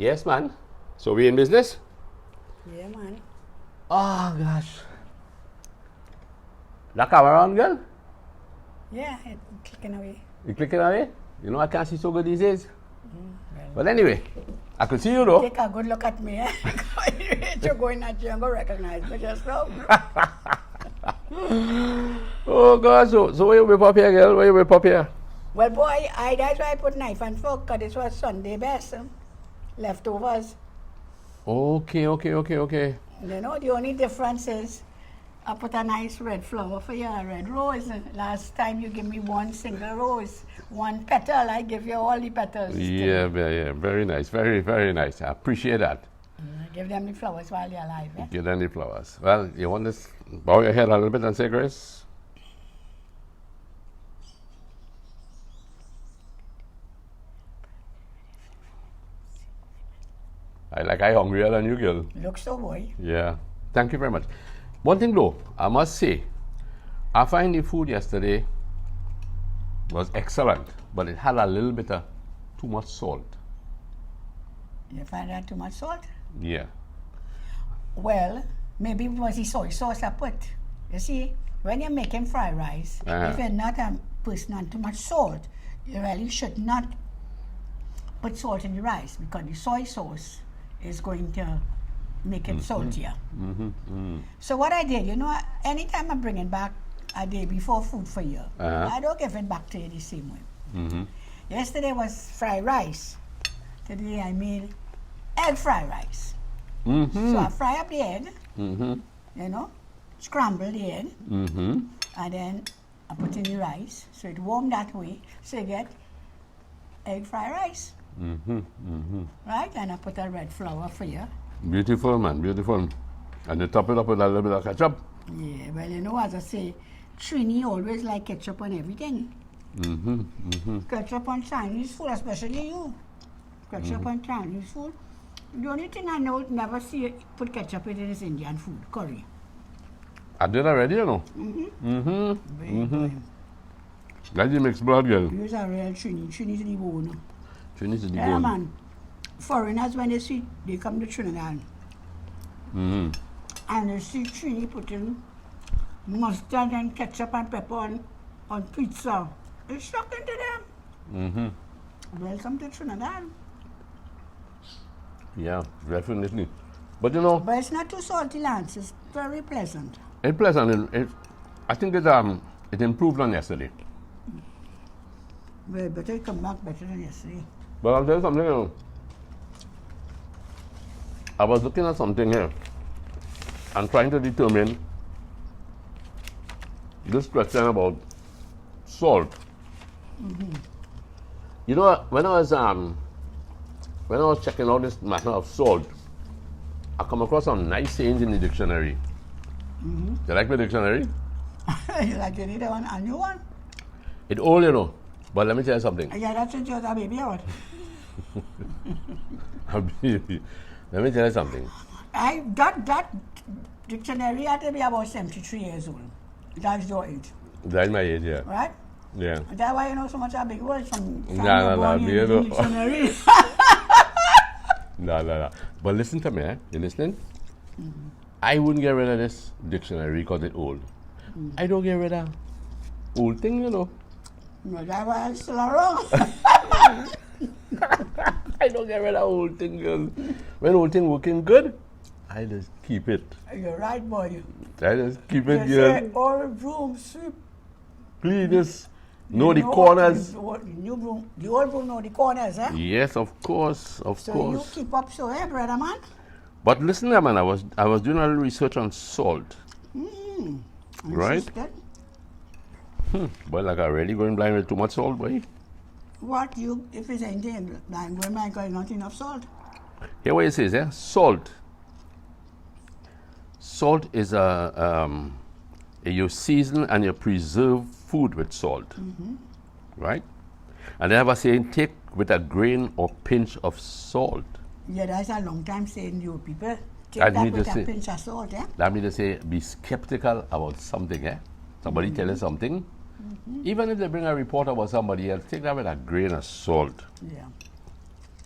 Yes, man. So we in business? Yeah, man. Oh, gosh. That camera on, girl? Yeah, it's clicking away. You clicking away? You know I can't see so good these days. Well, But anyway, I can see you though. take a good look at me. Eh? You're going at you and go recognize me just now. Oh, God. So where you whip up here, girl? Where you whip up here? Well, boy, that's why I put knife and fork, because this was Sunday best. Leftovers. Okay. You know, the only difference is I put a nice red flower for you, a red rose. Last time you give me one single rose, one petal. I give you all the petals. Yeah. Very nice. Very, very nice. I appreciate that. Give them the flowers while you're alive. Eh? Give them the flowers. Well, you want to bow your head a little bit and say grace? I hungrier than you, girl. Looks so, boy. Yeah. Thank you very much. One thing though, I must say, I find the food yesterday was excellent, but it had a little bit of too much salt. You find that too much salt? Yeah. Well, maybe it was the soy sauce I put. You see, when you're making fried rice, if you're not a person on too much salt, you really should not put salt in the rice, because the soy sauce is going to make it saltier. So what I did, you know, anytime I'm bringing back a day before food for you, I don't give it back to you the same way. Yesterday was fried rice. Today I made egg fried rice. So I fry up the egg, you know, scramble the egg, and then I put in the rice, so it warm that way, so you get egg fried rice. Right? And I put a red flour for you. Beautiful, man, beautiful. And you top it up with a little bit of ketchup. Yeah, well, you know, as I say, Trini always like ketchup on everything. Ketchup on Chinese food, especially you. Ketchup on Chinese food. The only thing I know, never see you put ketchup in is Indian food, curry. I did already, you know. That's the mixed blood, girl. Use a real Trini. Trini's the bone. Trini's the Yeah, bone. man. Foreigners, when they see, they come to Trinidad. And they see Trini putting mustard and ketchup and pepper on pizza. It's shocking to them. Welcome to Trinidad. Yeah, definitely. But you know, But it's not too salty, Lance. It's very pleasant. it's pleasant. I think it improved on yesterday. Well, better come back better than yesterday. But I'll tell you something, you know. I was looking at something here and trying to determine this question about salt. You know, when I was checking out this matter of salt, I come across some nice sayings in the dictionary. You like my dictionary? You like you need a new one? It's old, you know. But let me tell you something. Yeah, that's since you was a baby or what? Let me tell you something. That dictionary had to be about 73 years old. That's your age, That's my age, yeah. right? Yeah. That's why you know so much of big words from No, the you know. dictionary. No. But listen to me, eh? You listening? I wouldn't get rid of this dictionary because it's old. I don't get rid of old thing, you know. No, that's why I'm still wrong. I don't get rid of old thing, girl. When old thing working good, I just keep it. You're right, boy. I just keep You it, say girl. all broom sweep. Clean this. Know the corners. The old broom know the corners, eh? Yes, of course, of So course. you keep up so, eh, brother man? But listen, man, I was doing a little research on salt. Right? Interested? Well, like I really going blind with too much salt, boy. What you, if it's anything, I'm going back, got not enough salt. Here what it says, yeah? Salt. Salt is you season and you preserve food with salt. Right? And they have a saying, take with a grain or pinch of salt. Yeah, that's a long time saying you people. Take That that means with to a say- pinch of salt, eh? That means to say, be skeptical about something, eh? Somebody tell you something. Even if they bring a report about somebody else, take that with a grain of salt. Yeah.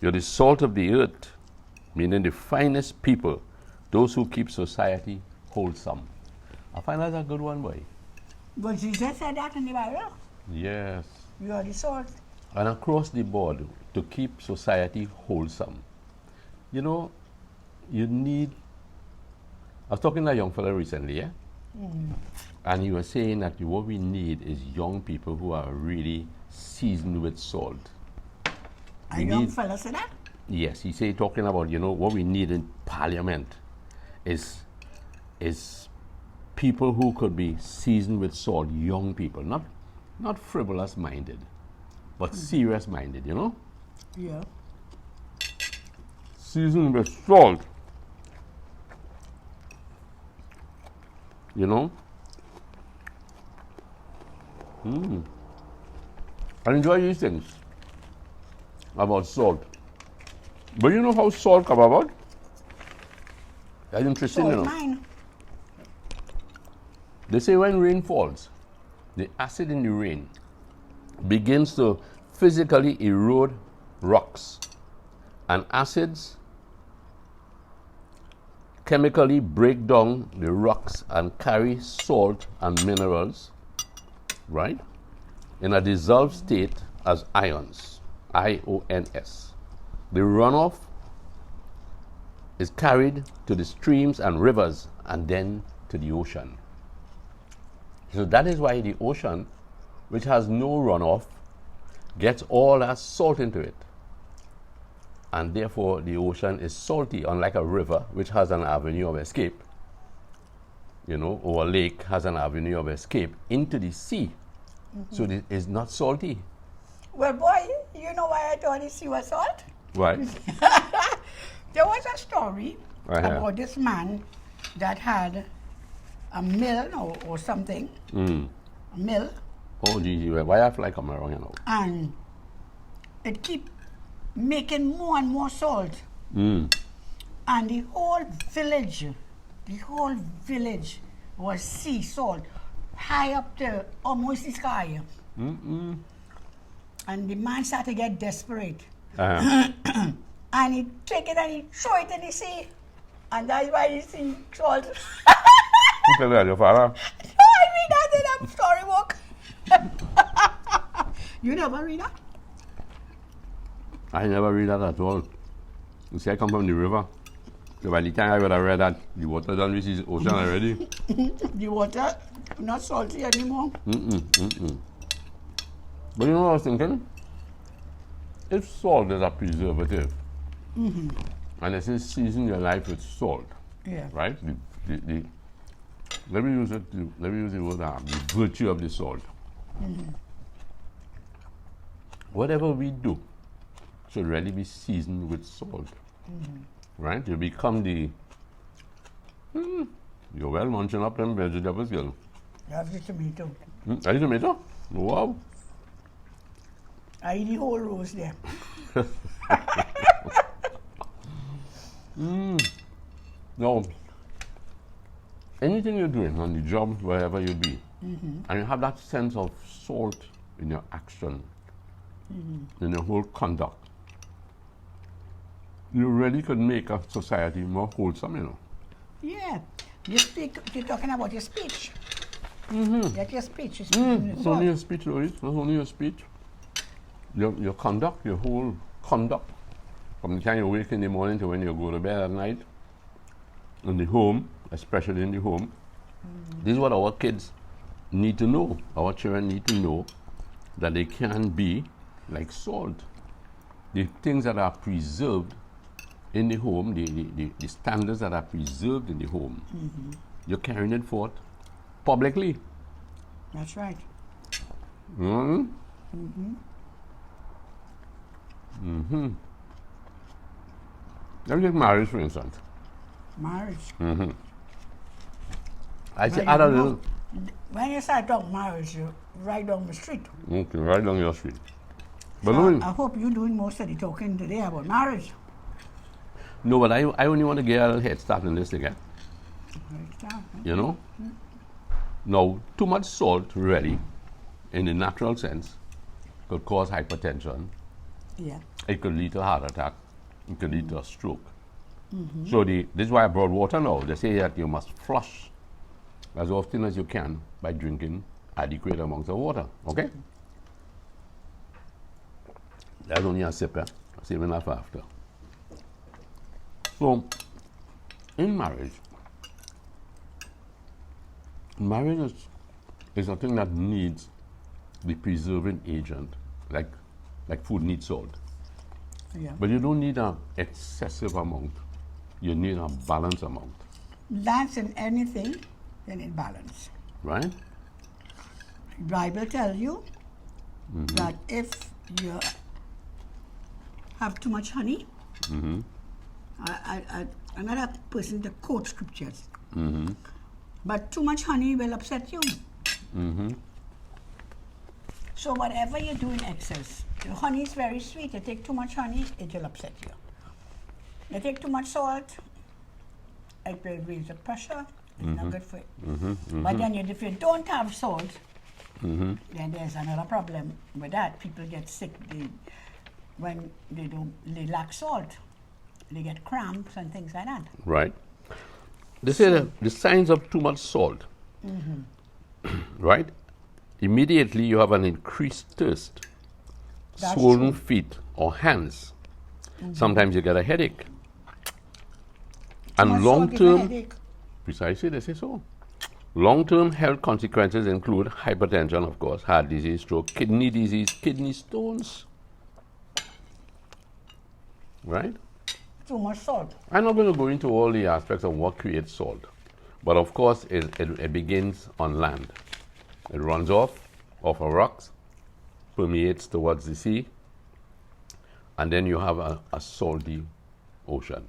You're the salt of the earth. meaning the finest people, those who keep society wholesome. I find that's a good one, boy. But Jesus said that in the Bible. Yes. You are the salt. And across the board, to keep society wholesome. You know, you need. I was talking to a young fellow recently, yeah? And he was saying that what we need is young people who are really seasoned with salt. A young fella said that? Yes, he said, talking about, what we need in Parliament is people who could be seasoned with salt, young people, not frivolous minded, but serious minded, Yeah. Seasoned with salt. I enjoy these things about salt. But you know how salt come about? That's interesting, Salt mine. They say when rain falls, the acid in the rain begins to physically erode rocks, and acids chemically break down the rocks and carry salt and minerals, right, in a dissolved state as ions, IONS. The runoff is carried to the streams and rivers and then to the ocean. So that is why the ocean, which has no runoff, gets all that salt into it. And therefore the ocean is salty, unlike a river, which has an avenue of escape, or a lake has an avenue of escape into the sea. So it is not salty. Well, boy, you know why I thought the sea was salt? Right. There was a story about this man that had a mill or something. A mill. Oh, gee, why I fly come around, And it keep making more and more salt. And the whole village was sea salt, high up to almost the sky. And the man started to get desperate. And he take it and he throw it in the sea. And that's why the sea salt. Who tell that, your father? No, I read that in a storybook. You never read that? I never read that at all. You see, I come from the river. So by the time I would have read that, the water done reach the ocean already. The water not salty anymore. But you know what I was thinking? If salt is a preservative, and it says season your life with salt, right? Let me use the word the virtue of the salt. Whatever we do should really be seasoned with salt, right? You become you're well munching up them vegetables, girl. That's the tomato. Are you tomato? Wow. I eat the whole rose there. Now, anything you're doing on the job, wherever you be, and you have that sense of salt in your action, in your whole conduct, you really could make a society more wholesome, Yeah. You're talking about your speech. That's your speech. It's only your speech, Louis. It's only your speech. Your conduct, your whole conduct, from the time you wake in the morning to when you go to bed at night, in the home, especially in the home. This is what our kids need to know. Our children need to know that they can be like salt. The things that are preserved in the home, the standards that are preserved in the home, you're carrying it forth publicly. That's right. Let me take marriage, for instance. Marriage. I say add a little. When you start talking marriage, you right down the street. Okay, right down your street. But So I hope you're doing most of the talking today about marriage. no, but I only want to get a little head start in this again. You know? Now, too much salt, really, in the natural sense, could cause hypertension. Yeah. It could lead to a heart attack. It could lead to a stroke. So this is why I brought water now. They say that you must flush as often as you can by drinking adequate amounts of water. Okay? That's only a sip, save enough after. So, in marriage is a thing that needs the preserving agent, like food needs salt. Yeah. But you don't need an excessive amount. You need a balanced amount. That's in anything, then in balance. Right? Bible tells you that if you have too much honey, I'm not a person to quote scriptures, but too much honey will upset you. So whatever you do in excess, the honey is very sweet. You take too much honey, it will upset you. You take too much salt, it will raise the pressure. It's not good for you. But then if you don't have salt, then there's another problem with that. People get sick when they lack salt. They get cramps and things like that. Right. They say that the signs of too much salt, right? Immediately you have an increased thirst, That's swollen true. feet or hands. Sometimes you get a headache. And Too much salt gives a long-term, headache. precisely, they say so. Long-term health consequences include hypertension, of course, heart disease, stroke, kidney disease, kidney stones. Right? Too much salt. I'm not going to go into all the aspects of what creates salt, but of course it begins on land. It runs off of rocks, permeates towards the sea, and then you have a salty ocean.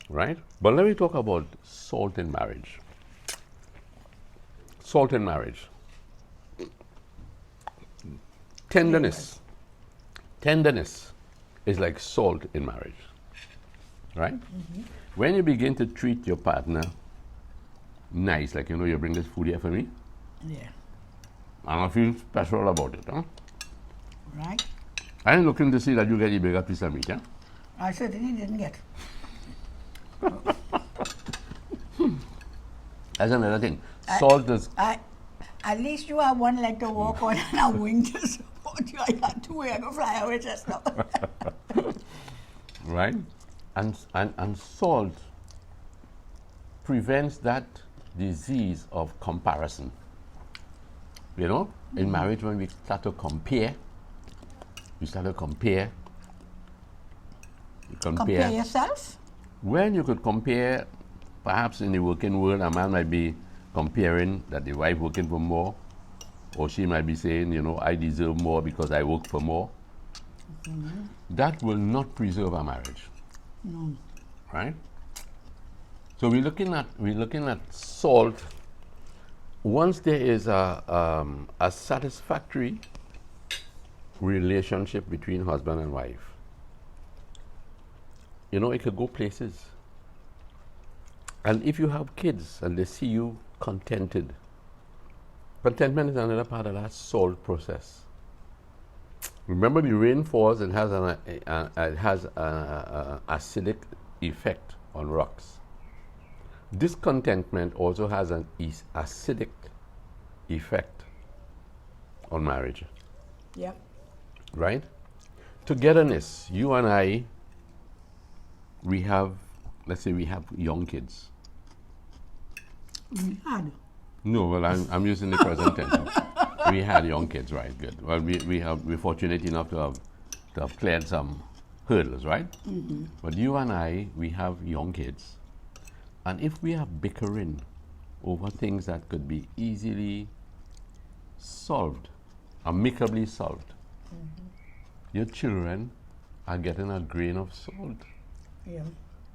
Right? But let me talk about salt in marriage. Salt in marriage. Tenderness. Tenderness is like salt in marriage. Right? When you begin to treat your partner nice, like, you bring this food here for me, Yeah. and I feel special about it. Huh? Right? I ain't looking to see that you get a bigger piece of meat. Huh? I certainly didn't get. That's another thing. Salt is... At least you have one leg to walk on and a wing to support you. I got two wings to fly away just now. Right? And salt prevents that disease of comparison. In marriage, when we start to compare, you compare Compare yourself. When you could compare, perhaps in the working world, a man might be comparing that the wife working for more, or she might be saying, I deserve more because I work for more. That will not preserve a marriage. No. Right? So we're looking at salt. Once there is a satisfactory relationship between husband and wife, it could go places. And if you have kids and they see you contented, contentment is another part of that salt process. Remember, the rain falls and has an acidic effect on rocks. Discontentment also has an acidic effect on marriage. Yep. Right? Togetherness, you and I, let's say we have young kids. We had. No, well, I'm using the present tense. We had young kids, right? Good. Well, we're fortunate enough to have cleared some hurdles, right? But you and I, we have young kids. And if we are bickering over things that could be easily solved, amicably solved, your children are getting a grain of salt, Yeah.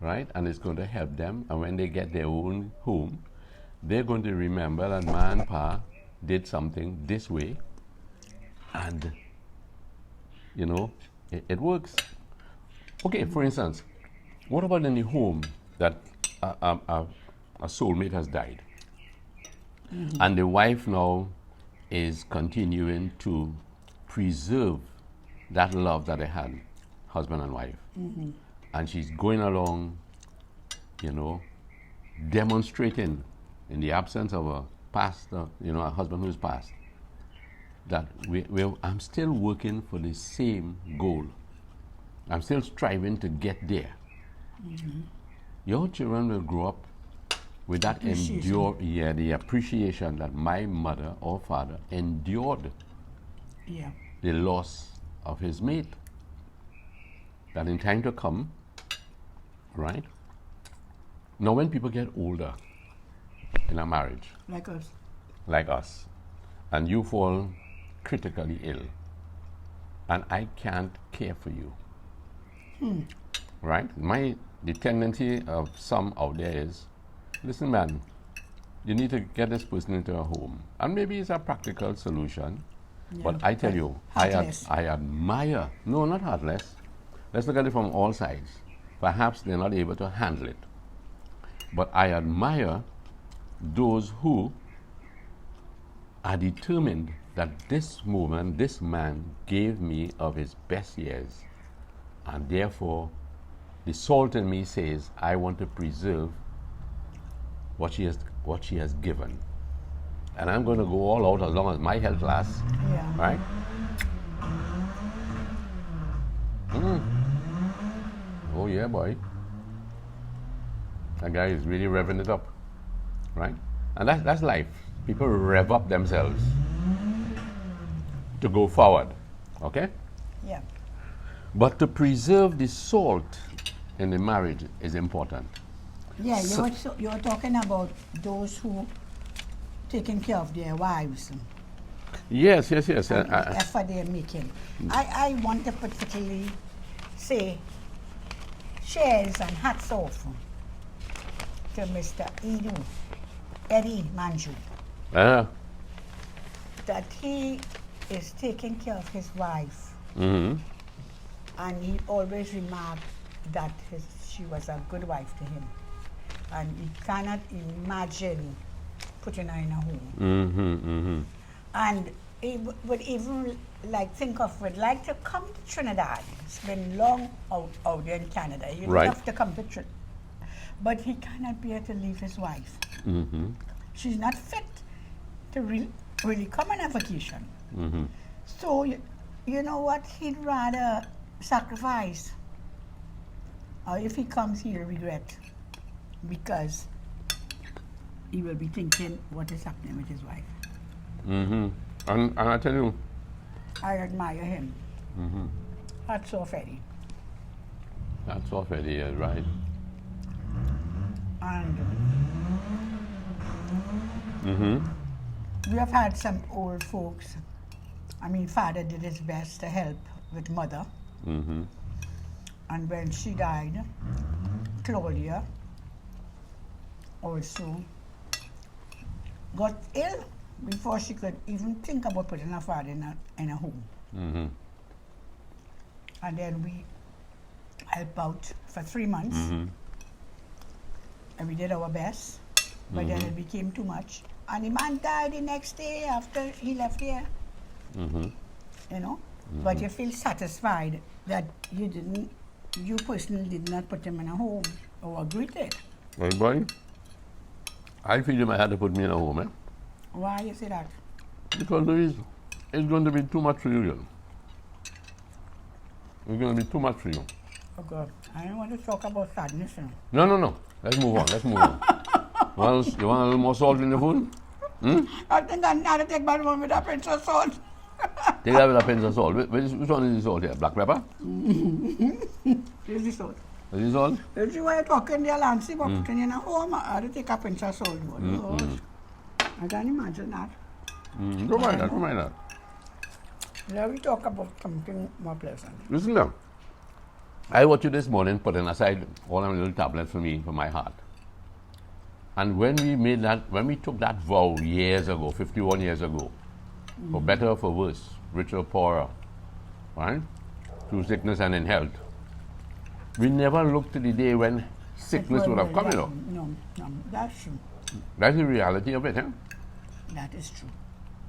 right? And it's going to help them. And when they get their own home, they're going to remember that Ma and Pa did something this way, and it works. Okay, for instance, what about in the home that a soulmate has died, and the wife now is continuing to preserve that love that they had, husband and wife, and she's going along you know, demonstrating in the absence of a pastor, you know, a husband who's passed, that I'm still working for the same goal. I'm still striving to get there. Mm-hmm. Your children will grow up with that the appreciation that my mother or father endured the loss of his mate. That in time to come, right? Now when people get older in a marriage, like us, and you fall critically ill, and I can't care for you, right? The tendency of some out there is, listen man, you need to get this person into a home. And maybe it's a practical solution, but I tell you, I admire, no, not heartless. Let's look at it from all sides. Perhaps they're not able to handle it. But I admire those who are determined that this woman, this man gave me of his best years, and therefore the salt in me says I want to preserve what she has given, and I'm going to go all out as long as my health lasts. Right? Oh yeah, boy. That guy is really revving it up, right? And that's life. People rev up themselves to go forward, okay? Yeah. But to preserve the salt in the marriage is important. Yeah, you're talking about those who taking care of their wives. Yes. And the effort they're making. I want to particularly say shares and hats off to Mr. Eddie Manju. That he is taking care of his wife. Mm-hmm. And he always remarked that she was a good wife to him. And he cannot imagine putting her in a home. Mm-hmm, mm-hmm. And he would even would like to come to Trinidad. It's been long out there in Canada. He'd love to come to Trinidad. But he cannot bear to leave his wife. Mm-hmm. She's not fit to really come on a vacation. Mm-hmm. So, you know what? He'd rather sacrifice. Or if he comes, he'll regret. Because he will be thinking what is happening with his wife. Mm-hmm. And I tell you, I admire him. Mm-hmm. Hats off, Eddie. Hats off, Eddie, yeah, right. And mm-hmm. we have had some old folks. I mean, father did his best to help with mother. Mm-hmm. And when she died, Claudia also got ill before she could even think about putting her father in a home. Mm-hmm. And then we helped out for 3 months. Mm-hmm. And we did our best, but then it became too much. And the man died the next day after he left here. Mm-hmm. You know? But you feel satisfied that you personally did not put him in a home or agree to it. Hey, boy, I feel you might have to put me in a home, eh? Why you say that? Because it's going to be too much for you, girl. It's going to be too much for you. Oh, God. I don't want to talk about sadness. You know? No. Let's move on. You want a little more salt in the food? I think I need to take my one with a pinch of salt. Take that with a pinch of salt. Which one is the salt here? Black pepper? Here's the salt. Is this salt? If you were talking there, Lancy, but putting in a home, I had to take a pinch of salt. I can't imagine that. Don't mind that. Now we talk about something more pleasant. Listen now. I watched you this morning putting aside all them little tablets for me, for my heart. And when we took that vow years ago, 51 years ago, for better or for worse, richer or poorer, right? Through sickness and in health, we never looked to the day when sickness would have come, you know. No, that's true. That's the reality of it, huh? That is true.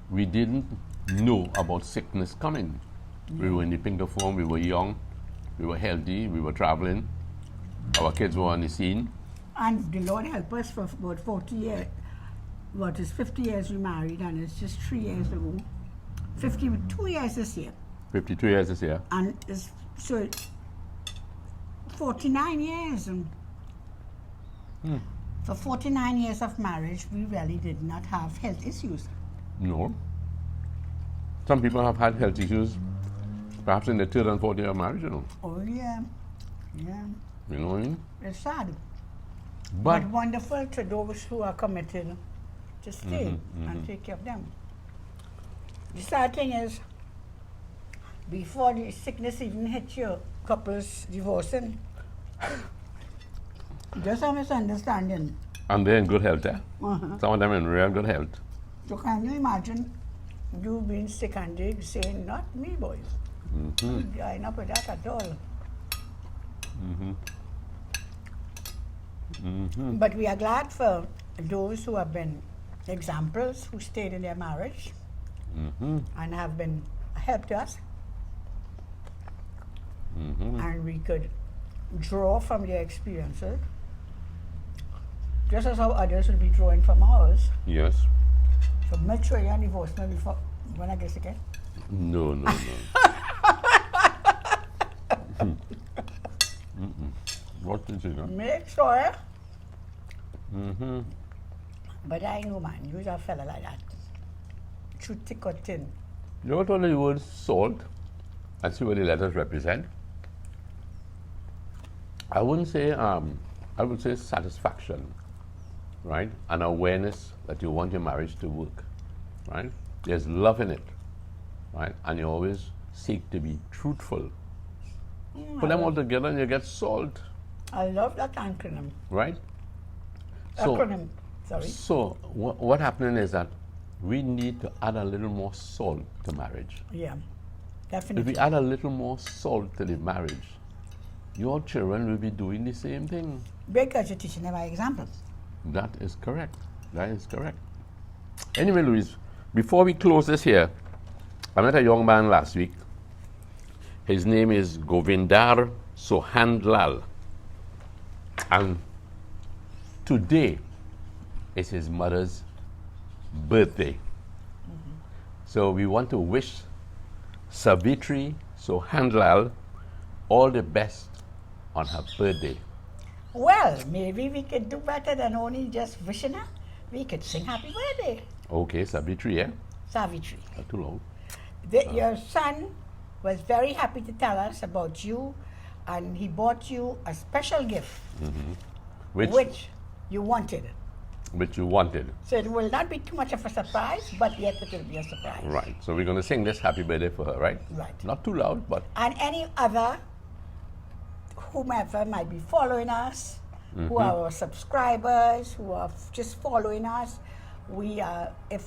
We didn't know about sickness coming. We were in the pink form, we were young, we were healthy, we were traveling, our kids were on the scene. And the Lord help us for about 40 years. What is 50 years we married, and it's just 3 years ago. 52 years this year. 52 years this year. And it's, so 49 years. And for 49 years of marriage, we really did not have health issues. No. Some people have had health issues perhaps in the third and fourth year of marriage, you know. Oh, yeah. Yeah. You know what I mean? It's sad. But But wonderful to those who are committed to stay and take care of them. The sad thing is, before the sickness even hit you, couples divorcing, just a misunderstanding. and they're in good health, eh? Uh-huh. Some of them in real good health. So can you imagine you being sick and they saying, not me, boys. I'm not with that at all. But we are glad for those who have been examples, who stayed in their marriage and have been helped us. And we could draw from their experiences, just as how others will be drawing from ours. Yes. So make sure you divorce me before when I get sick. No, no, no. What is it? Huh? Make sure. But I know, man, you're a fella like that. Through thick or thin. You know what only the word salt and see what the letters represent? I wouldn't say, I would say satisfaction, right? An awareness that you want your marriage to work, right? There's love in it, right? And you always seek to be truthful. Put them all together and you get salt, I love that acronym. right? So, Acronym, sorry. so what happening is that we need to add a little more salt to marriage. Yeah, If definitely. we add a little more salt to the marriage, your children will be doing the same thing. Because you're teaching them by example. That is correct. That is correct. Anyway, Louise, before we close this here, I met a young man last week. His name is Govindar Sohandlal. And today is his mother's birthday. So we want to wish Savitri Sohandlal all the best on her birthday. Well, maybe we could do better than only just wishing her. We could sing happy birthday, Okay, Savitri, yeah? Savitri. Not too loud. Your son was very happy to tell us about you, and he bought you a special gift, which you wanted. Which you wanted. So it will not be too much of a surprise, but yet it will be a surprise. Right. So we're going to sing this happy birthday for her, right? Right. Not too loud, but And any other, whomever might be following us, who are our subscribers, who are just following us, we are, if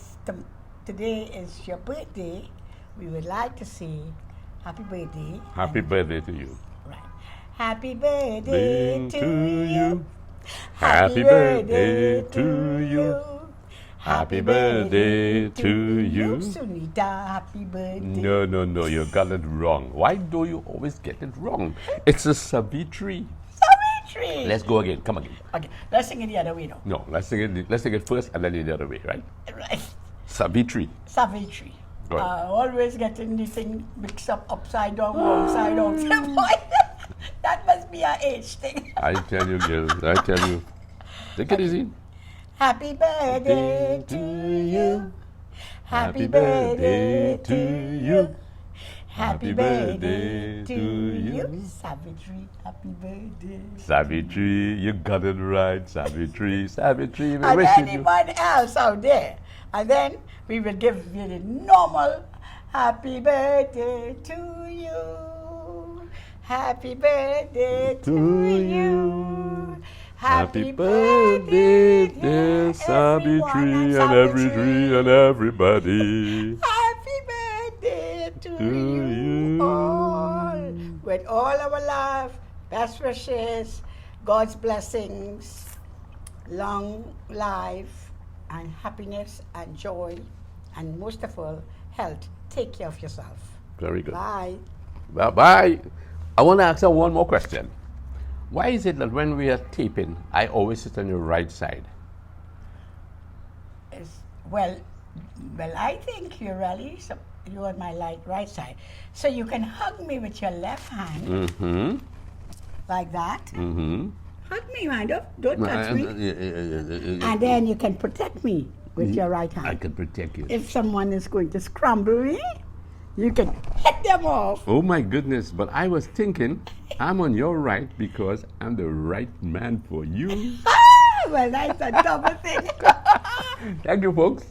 today is your birthday, we would like to say happy birthday. happy birthday to you. Right. Happy birthday to you. Happy birthday to you. Happy birthday to you. Sunita, happy birthday. No, you got it wrong. Why do you always get it wrong? It's a Savitri. Savitri. Let's go again. Come again. Okay, let's sing it the other way now. No, let's sing it first and then the other way, right? Right. Savitri. Savitri. Go ahead. Always getting the thing mixed up upside down, wrong side out. Boy, that must be our age thing. I tell you, girls. I tell you. Take it easy. Happy birthday to you. Happy birthday to you. Happy birthday to you. Savitri, happy birthday. Savitri, you got it right. Savitri, Savitri, we And wishing you. anyone else out there. And then we will give you the normal happy birthday to you. Happy birthday to you. Happy birthday, dear Savitri, and Savitri and everybody. Happy birthday to To you you. all. With all our love, best wishes, God's blessings, long life, and happiness, and joy, and most of all, health. Take care of yourself. Very good. Bye. Bye. I want to ask her one more question. Why is it that when we are taping, I always sit on your right side? Well, I think you're on my right side. So you can hug me with your left hand, Mm-hmm. like that. Mm-hmm. Hug me, man. Don't touch me. And then you can protect me with your right hand. I can protect you. If someone is going to scramble me, you can hit them off. Oh my goodness, but I was thinking I'm on your right because I'm the right man for you. Well, that's a double thing. Thank you, folks.